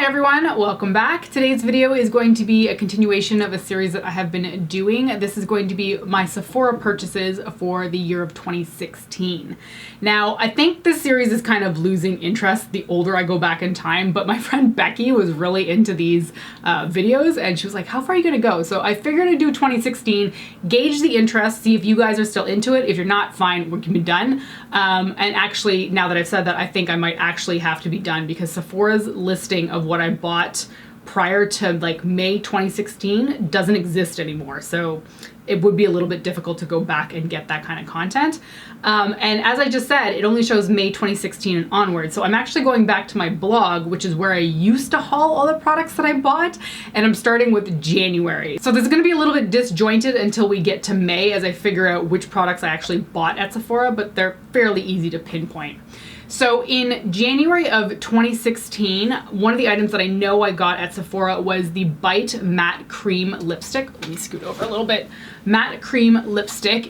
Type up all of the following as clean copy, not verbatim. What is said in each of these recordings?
everyone, welcome back. Today's video is going to be a continuation of a series that I have been doing. This is going to be my Sephora purchases for the year of 2016. Now, I think this series is kind of losing interest the older I go back in time, but my friend Becky was really into these videos and she was like, how far are you gonna go? So I figured I'd do 2016, gauge the interest, see if you guys are still into it. If you're not, fine, we can be done. And actually, now that I've said that, I think I might actually have to be done because Sephora's listing of what I bought prior to like May 2016 doesn't exist anymore. So it would be a little bit difficult to go back and get that kind of content. And as I just said, it only shows May 2016 and onward. So I'm actually going back to my blog, which is where I used to haul all the products that I bought. And I'm starting with January. So this is going to be a little bit disjointed until we get to May as I figure out which products I actually bought at Sephora, but they're fairly easy to pinpoint. So in January of 2016, one of the items that I know I got at Sephora was the Bite Matte Cream Lipstick. Let me scoot over a little bit. Matte Cream Lipstick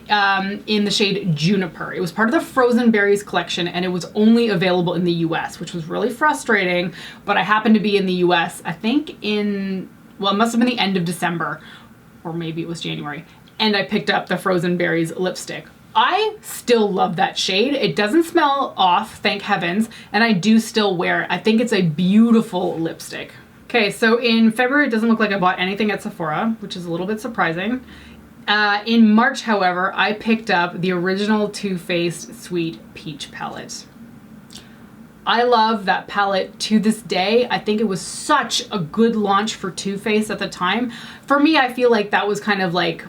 in the shade Juniper. It was part of the Frozen Berries collection and it was only available in the US, which was really frustrating, but I happened to be in the US, I think well, it must have been the end of December, or maybe it was January, and I picked up the Frozen Berries lipstick. I still love that shade. It doesn't smell off, thank heavens, and I do still wear it. I think it's a beautiful lipstick. Okay, so in February, it doesn't look like I bought anything at Sephora, which is a little bit surprising. In March, however, I picked up the original Too Faced Sweet Peach palette. I love that palette to this day. I think it was such a good launch for Too Faced at the time. For me, I feel like that was kind of like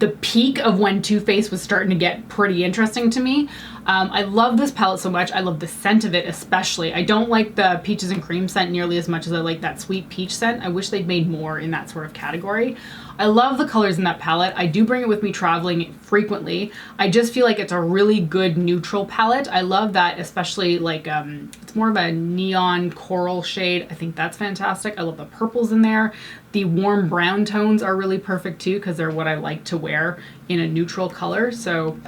the peak of when Too Faced was starting to get pretty interesting to me. I love this palette so much. I love the scent of it especially. I don't like the peaches and cream scent nearly as much as I like that sweet peach scent. I wish they'd made more in that sort of category. I love the colors in that palette. I do bring it with me traveling frequently. I just feel like it's a really good neutral palette. I love that, especially like, it's more of a neon coral shade. I think that's fantastic. I love the purples in there. The warm brown tones are really perfect too because they're what I like to wear in a neutral color. So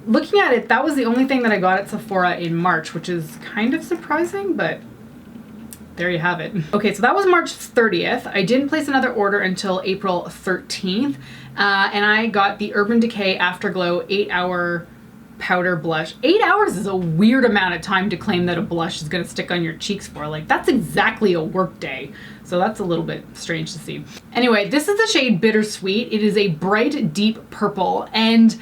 looking at it, that was the only thing that I got at Sephora in March, which is kind of surprising, but there you have it. Okay, so that was March 30th. I didn't place another order until April 13th, and I got the Urban Decay Afterglow 8-hour powder blush. 8 hours is a weird amount of time to claim that a blush is gonna stick on your cheeks for. Like, that's exactly a work day. So that's a little bit strange to see. Anyway, this is the shade Bittersweet. It is a bright, deep purple, and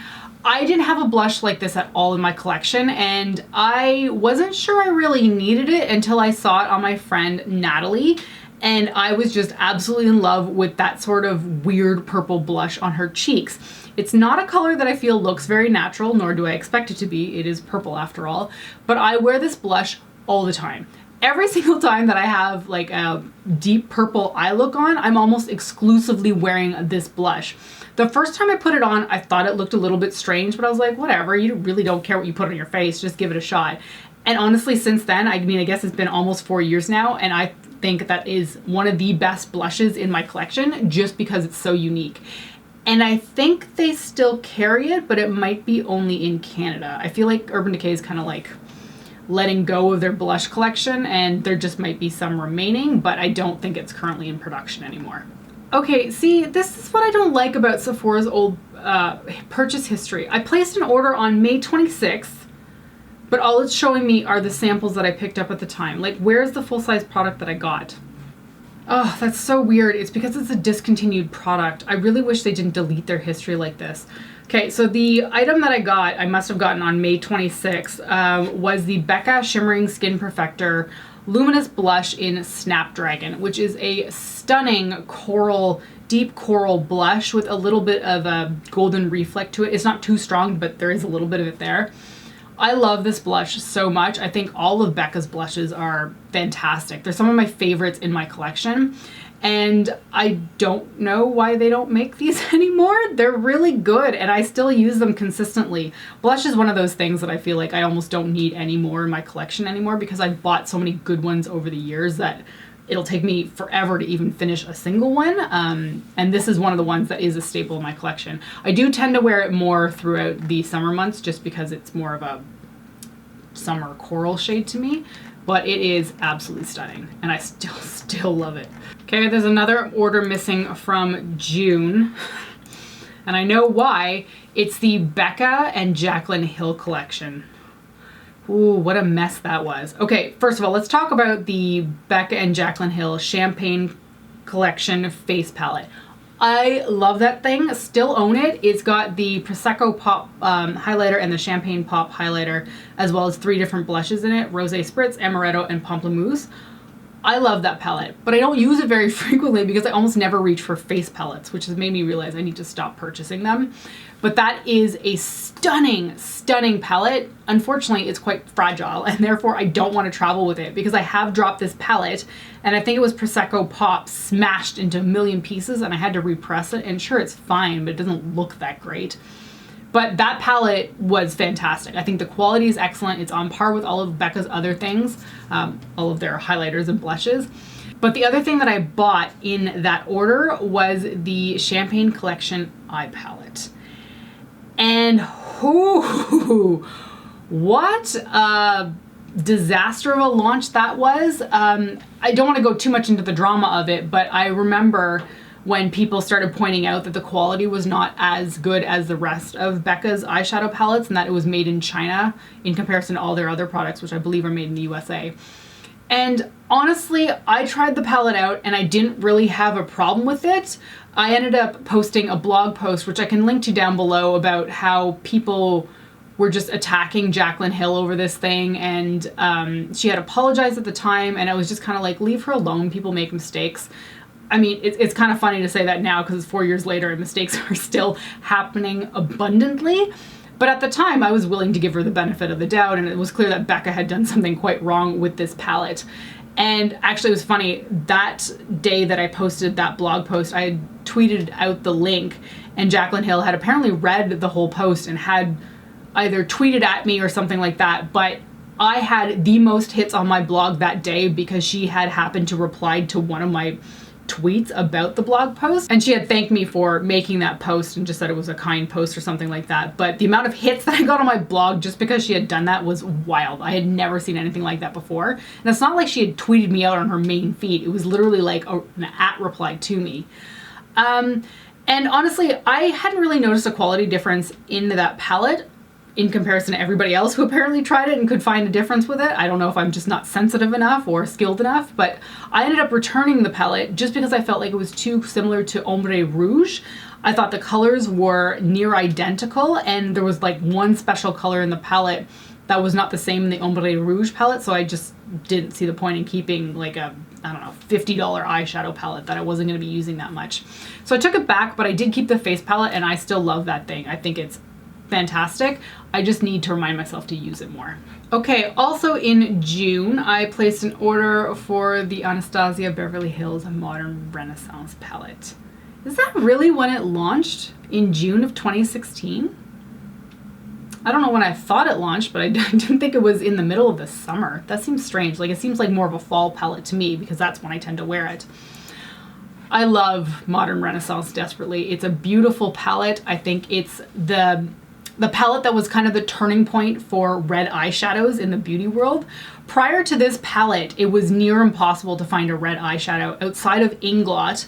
I didn't have a blush like this at all in my collection, and I wasn't sure I really needed it until I saw it on my friend Natalie, and I was just absolutely in love with that sort of weird purple blush on her cheeks. It's not a color that I feel looks very natural, nor do I expect it to be. It is purple after all, but I wear this blush all the time. Every single time that I have like a deep purple eye look on, I'm almost exclusively wearing this blush. The first time I put it on, I thought it looked a little bit strange, but I was like, whatever, you really don't care what you put on your face, just give it a shot. And honestly, since then, I mean, I guess it's been almost 4 years now, and I think that is one of the best blushes in my collection just because it's so unique. And I think they still carry it, but it might be only in Canada. I feel like Urban Decay is kind of like letting go of their blush collection, and there just might be some remaining, but I don't think it's currently in production anymore. Okay, see, this is what I don't like about Sephora's old purchase history. I placed an order on May 26th, but all it's showing me are the samples that I picked up at the time. Like, where's the full-size product that I got? Oh, that's so weird. It's because it's a discontinued product. I really wish they didn't delete their history like this. Okay, so the item that I got, I must have gotten on May 26th, was the Becca Shimmering Skin Perfector Luminous Blush in Snapdragon, which is a stunning coral, deep coral blush with a little bit of a golden reflect to it. It's not too strong, but there is a little bit of it there. I love this blush so much. I think all of Becca's blushes are fantastic. They're some of my favorites in my collection. And I don't know why they don't make these anymore. They're really good and I still use them consistently. Blush is one of those things that I feel like I almost don't need anymore in my collection anymore because I've bought so many good ones over the years that it'll take me forever to even finish a single one. And this is one of the ones that is a staple in my collection. I do tend to wear it more throughout the summer months just because it's more of a summer coral shade to me. but it is absolutely stunning, and I still love it. Okay, there's another order missing from June, and I know why. It's the Becca and Jaclyn Hill collection. Ooh, what a mess that was. Okay, first of all, let's talk about the Becca and Jaclyn Hill Champagne collection face palette. I love that thing, still own it. It's got the Prosecco Pop highlighter and the Champagne Pop highlighter, as well as 3 different blushes in it, Rosé Spritz, Amaretto, and Pamplemousse. I love that palette, but I don't use it very frequently because I almost never reach for face palettes, which has made me realize I need to stop purchasing them. But that is a stunning, stunning palette. Unfortunately, it's quite fragile, and therefore I don't want to travel with it because I have dropped this palette, and I think it was Prosecco Pop smashed into a million pieces, and I had to repress it, and sure, it's fine, but it doesn't look that great. But that palette was fantastic. I think the quality is excellent. It's on par with all of Becca's other things, all of their highlighters and blushes. But the other thing that I bought in that order was the Champagne Collection eye palette. And what a disaster of a launch that was. I don't want to go too much into the drama of it, but I remember when people started pointing out that the quality was not as good as the rest of Becca's eyeshadow palettes, and that it was made in China in comparison to all their other products, which I believe are made in the USA. And honestly, I tried the palette out and I didn't really have a problem with it. I ended up posting a blog post, which I can link to down below, about how people were just attacking Jaclyn Hill over this thing, and she had apologized at the time, and I was just kind of like, leave her alone, people make mistakes. I mean, it's kind of funny to say that now because it's 4 years later and mistakes are still happening abundantly. But at the time, I was willing to give her the benefit of the doubt, and it was clear that Becca had done something quite wrong with this palette. And actually, it was funny, that day that I posted that blog post, I had tweeted out the link, and Jaclyn Hill had apparently read the whole post and had either tweeted at me or something like that. But I had the most hits on my blog that day because she had happened to reply to one of my tweets about the blog post, and she had thanked me for making that post and just said it was a kind post or something like that. But the amount of hits that I got on my blog just because she had done that was wild. I had never seen anything like that before, and it's not like she had tweeted me out on her main feed. It was literally like an at reply to me. And honestly, I hadn't really noticed a quality difference in that palette in comparison to everybody else who apparently tried it and could find a difference with it. I don't know if I'm just not sensitive enough or skilled enough, but I ended up returning the palette just because I felt like it was too similar to Ombre Rouge. I thought the colors were near identical, and there was like one special color in the palette that was not the same in the Ombre Rouge palette, so I just didn't see the point in keeping like a, I don't know, $50 eyeshadow palette that I wasn't going to be using that much. So I took it back, but I did keep the face palette, and I still love that thing. I think it's fantastic. I just need to remind myself to use it more. Okay, also in June, I placed an order for the Anastasia Beverly Hills Modern Renaissance palette. Is that really when it launched? In June of 2016? I don't know when I thought it launched, but I didn't think it was in the middle of the summer. That seems strange. Like, it seems like more of a fall palette to me because that's when I tend to wear it. I love Modern Renaissance desperately. It's a beautiful palette. I think it's the palette that was kind of the turning point for red eyeshadows in the beauty world. Prior to this palette, it was near impossible to find a red eyeshadow outside of Inglot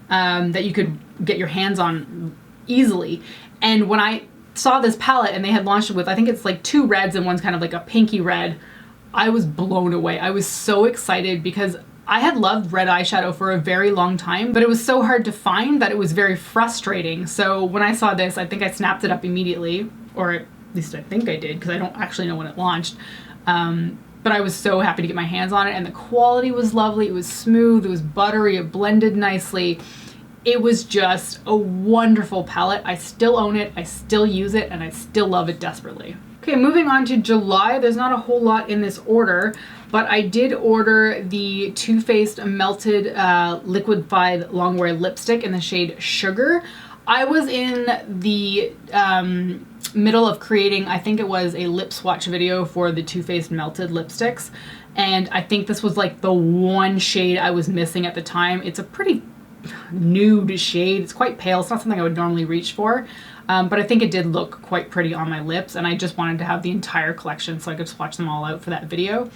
that you could get your hands on easily. And when I saw this palette and they had launched it with, I think it's like 2 reds and one's kind of like a pinky red, I was blown away. I was so excited because I had loved red eyeshadow for a very long time, but it was so hard to find that it was very frustrating. So when I saw this, I think I snapped it up immediately, or at least I think I did, because I don't actually know when it launched. But I was so happy to get my hands on it, and the quality was lovely. It was smooth, it was buttery, it blended nicely. It was just a wonderful palette. I still own it, I still use it, and I still love it desperately. Okay, moving on to July. There's not a whole lot in this order, but I did order the Too Faced Melted Liquified Longwear Lipstick in the shade Sugar. I was in the middle of creating, I think it was a lip swatch video for the Too Faced Melted lipsticks, and I think this was like the one shade I was missing at the time. It's a pretty nude shade. It's quite pale. It's not something I would normally reach for. But I think it did look quite pretty on my lips, and I just wanted to have the entire collection so I could swatch them all out for that video.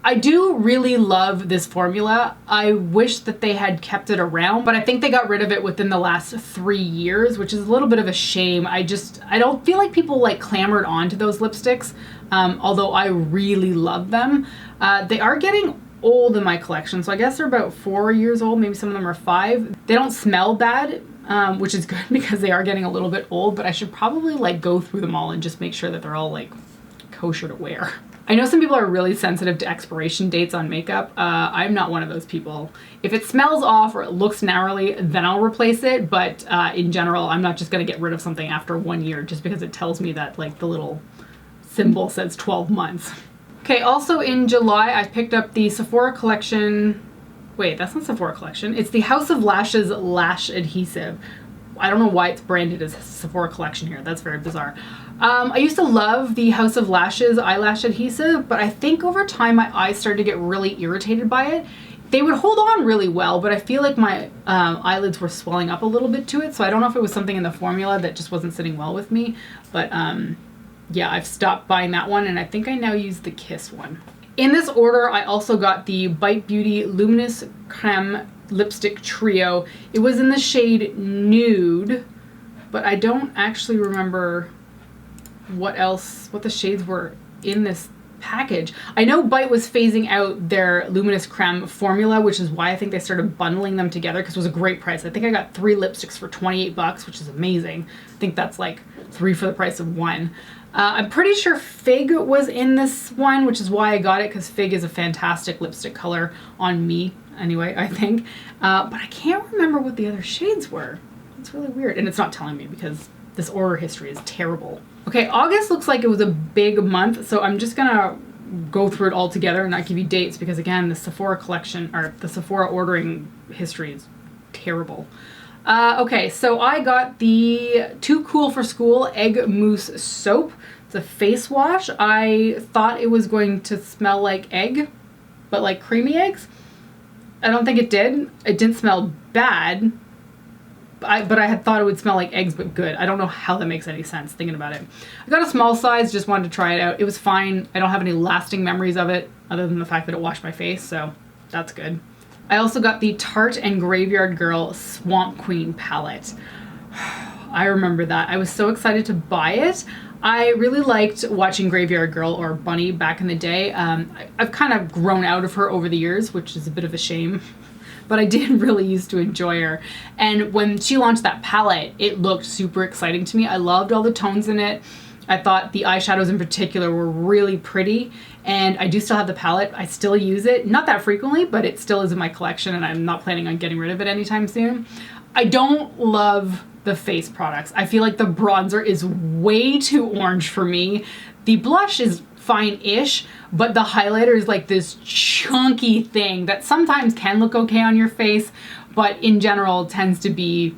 I do really love this formula. I wish that they had kept it around, but I think they got rid of it within the last 3 years, which is a little bit of a shame. I don't feel like people like clamored onto those lipsticks, although I really love them. They are getting old in my collection, so I guess they're about 4 years old. Maybe some of them are 5. They don't smell bad, which is good because they are getting a little bit old, but I should probably like go through them all and just make sure that they're all like kosher to wear. I know some people are really sensitive to expiration dates on makeup. I'm not one of those people. If it smells off or it looks gnarly, then I'll replace it. But in general, I'm not just gonna get rid of something after 1 year just because it tells me that like the little symbol says 12 months. Okay, also in July, I picked up the Sephora collection. Wait, that's not Sephora collection. It's the House of Lash's Lash Adhesive. I don't know why it's branded as Sephora collection here. That's very bizarre. I used to love the House of Lash's eyelash adhesive, but I think over time my eyes started to get really irritated by it. They would hold on really well, but I feel like my eyelids were swelling up a little bit to it, so I don't know if it was something in the formula that just wasn't sitting well with me, but yeah, I've stopped buying that one, and I think I now use the Kiss one. In this order, I also got the Bite Beauty Luminous Creme Lipstick Trio. It was in the shade Nude, but I don't actually remember what the shades were in this package. I know Bite was phasing out their Luminous Creme formula, which is why I think they started bundling them together because it was a great price. I think I got 3 lipsticks for 28 bucks, which is amazing. I think that's like 3 for the price of 1. I'm pretty sure Fig was in this one, which is why I got it, because Fig is a fantastic lipstick color on me anyway, I think. But I can't remember what the other shades were. It's really weird. And it's not telling me because this order history is terrible. Okay, August looks like it was a big month, so I'm just gonna go through it all together and not give you dates because again, the Sephora collection, or the Sephora ordering history is terrible. Okay, so I got the Too Cool for School Egg Mousse Soap. It's a face wash. I thought it was going to smell like egg, but like creamy eggs. I don't think it did. It didn't smell bad, but I had thought it would smell like eggs, but good. I don't know how that makes any sense thinking about it. I got a small size, just wanted to try it out. It was fine. I don't have any lasting memories of it other than the fact that it washed my face, so that's good. I also got the Tarte and Graveyard Girl Swamp Queen palette. I remember that. I was so excited to buy it. I really liked watching Graveyard Girl or Bunny back in the day. I've kind of grown out of her over the years, which is a bit of a shame. But I did really used to enjoy her. And when she launched that palette, it looked super exciting to me. I loved all the tones in it. I thought the eyeshadows in particular were really pretty. And I do still have the palette. I still use it. Not that frequently, but it still is in my collection and I'm not planning on getting rid of it anytime soon. I don't love the face products. I feel like the bronzer is way too orange for me. The blush is fine-ish, but the highlighter is like this chunky thing that sometimes can look okay on your face, but in general tends to be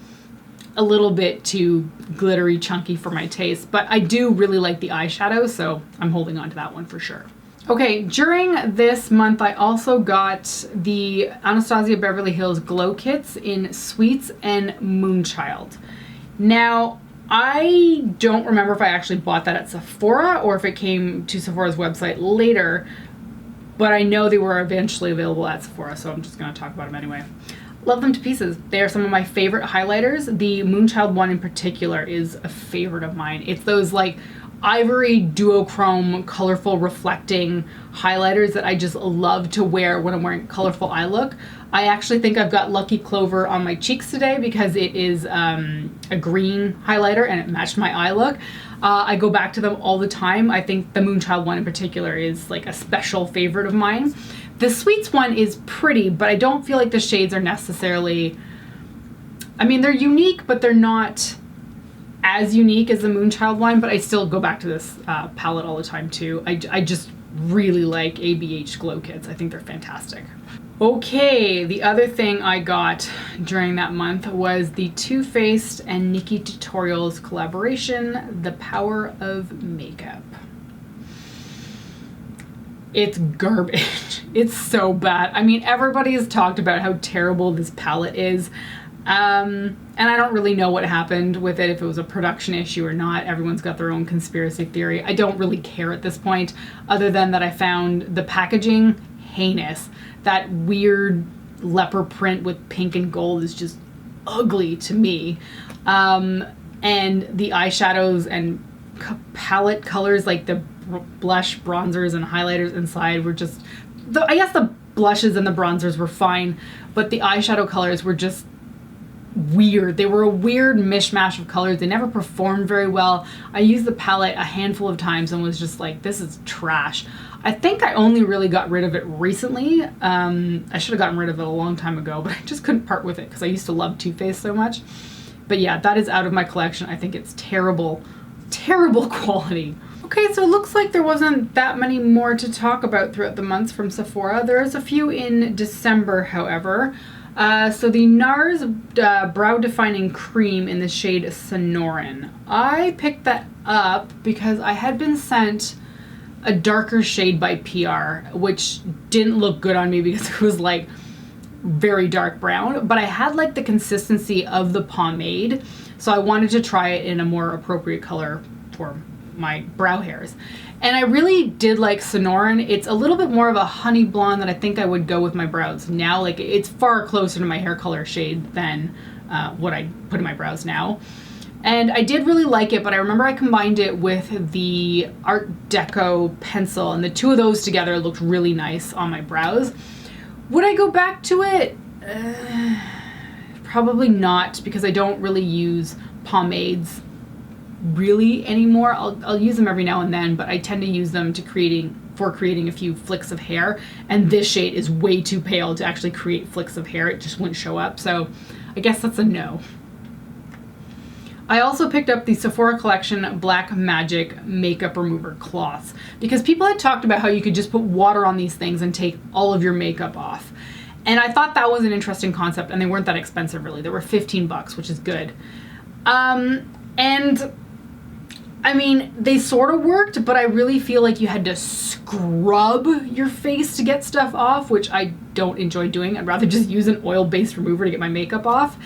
a little bit too glittery, chunky for my taste. But I do really like the eyeshadow, so I'm holding on to that one for sure. Okay, during this month, I also got the Anastasia Beverly Hills Glow Kits in Sweets and Moonchild. Now, I don't remember if I actually bought that at Sephora or if it came to Sephora's website later, but I know they were eventually available at Sephora, so I'm just going to talk about them anyway. Love them to pieces. They are some of my favorite highlighters. The Moonchild one in particular is a favorite of mine. It's those like ivory duochrome colorful reflecting highlighters that I just love to wear when I'm wearing colorful eye look. I actually think I've got Lucky Clover on my cheeks today because it is a green highlighter and it matched my eye look. I go back to them all the time. I think the Moonchild one in particular is like a special favorite of mine. The Sweets one is pretty, but I don't feel like the shades are necessarily, I mean, they're unique, but they're not as unique as the Moonchild one, but I still go back to this palette all the time too. I just really like ABH Glow Kits. I think they're fantastic. Okay, the other thing I got during that month was the Too Faced and NikkieTutorials collaboration, The Power of Makeup. It's garbage. It's so bad. I mean, everybody has talked about how terrible this palette is. And I don't really know what happened with it, if it was a production issue or not. Everyone's got their own conspiracy theory. I don't really care at this point, other than that I found the packaging heinous. That weird leopard print with pink and gold is just ugly to me. And the eyeshadows and palette colors, like the blush, bronzers, and highlighters inside were just, I guess the blushes and the bronzers were fine, but the eyeshadow colors were just weird. They were a weird mishmash of colors. They never performed very well. I used the palette a handful of times and was just like, this is trash. I think I only really got rid of it recently. I should have gotten rid of it a long time ago, but I just couldn't part with it because I used to love Too Faced so much. But yeah, that is out of my collection. I think it's terrible, terrible quality. Okay, so it looks like there wasn't that many more to talk about throughout the months from Sephora. There's a few in December, however. So the NARS Brow Defining Cream in the shade Sonoran. I picked that up because I had been sent a darker shade by PR, which didn't look good on me because it was like very dark brown, but I had like the consistency of the pomade, so I wanted to try it in a more appropriate color for my brow hairs. And I really did like Sonoran. It's a little bit more of a honey blonde that I think I would go with my brows now. Like, it's far closer to my hair color shade than what I put in my brows now. And I did really like it, but I remember I combined it with the Art Deco pencil, and the two of those together looked really nice on my brows. Would I go back to it? Probably not, because I don't really use pomades really anymore. I'll use them every now and then, but I tend to use them to creating a few flicks of hair, and this shade is way too pale to actually create flicks of hair. It just wouldn't show up, so I guess that's a no. I also picked up the Sephora Collection Black Magic Makeup Remover Cloths because people had talked about how you could just put water on these things and take all of your makeup off. And I thought that was an interesting concept, and they weren't that expensive really. They were 15 bucks, which is good. And I mean, they sort of worked, but I really feel like you had to scrub your face to get stuff off, which I don't enjoy doing. I'd rather just use an oil-based remover to get my makeup off.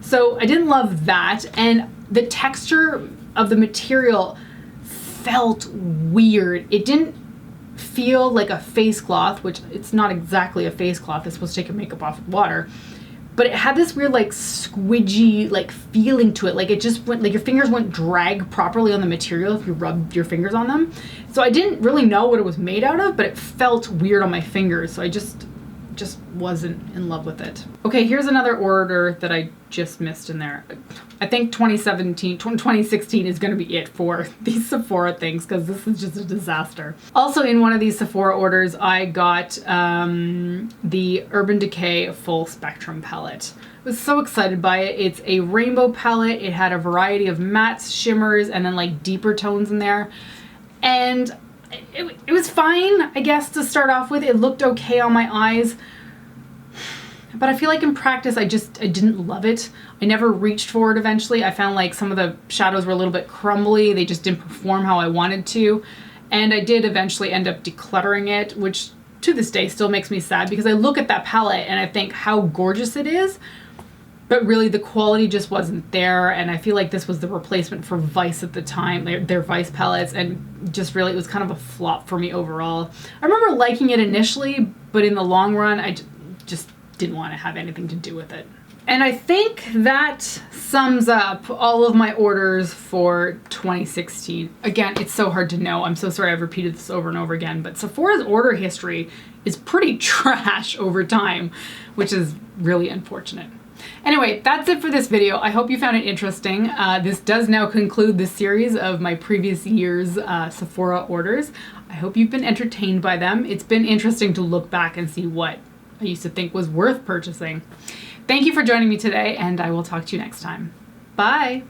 So I didn't love that, and the texture of the material felt weird. It didn't feel like a face cloth, which it's not exactly a face cloth. It's supposed to take your makeup off with water. But it had this weird, like, squidgy, like, feeling to it. Like, it just went, like, your fingers wouldn't drag properly on the material if you rubbed your fingers on them. So I didn't really know what it was made out of, but it felt weird on my fingers. So I just wasn't in love with it. Okay, here's another order that I just missed in there. I think 2016 is going to be it for these Sephora things, because this is just a disaster. Also in one of these Sephora orders, I got the Urban Decay Full Spectrum palette. I was so excited by it. It's a rainbow palette. It had a variety of mattes, shimmers, and then like deeper tones in there. And it was fine, I guess, to start off with. It looked okay on my eyes. But I feel like in practice, I didn't love it. I never reached for it eventually. I found like some of the shadows were a little bit crumbly. They just didn't perform how I wanted to. And I did eventually end up decluttering it, which to this day still makes me sad because I look at that palette and I think how gorgeous it is, but really the quality just wasn't there. And I feel like this was the replacement for Vice at the time, their Vice palettes, and just really it was kind of a flop for me overall. I remember liking it initially, but in the long run, I just didn't want to have anything to do with it. And I think that sums up all of my orders for 2016. Again, it's so hard to know. I'm so sorry I've repeated this over and over again, but Sephora's order history is pretty trash over time, which is really unfortunate. Anyway, that's it for this video. I hope you found it interesting. This does now conclude the series of my previous year's Sephora orders. I hope you've been entertained by them. It's been interesting to look back and see what I used to think was worth purchasing. Thank you for joining me today, and I will talk to you next time. Bye!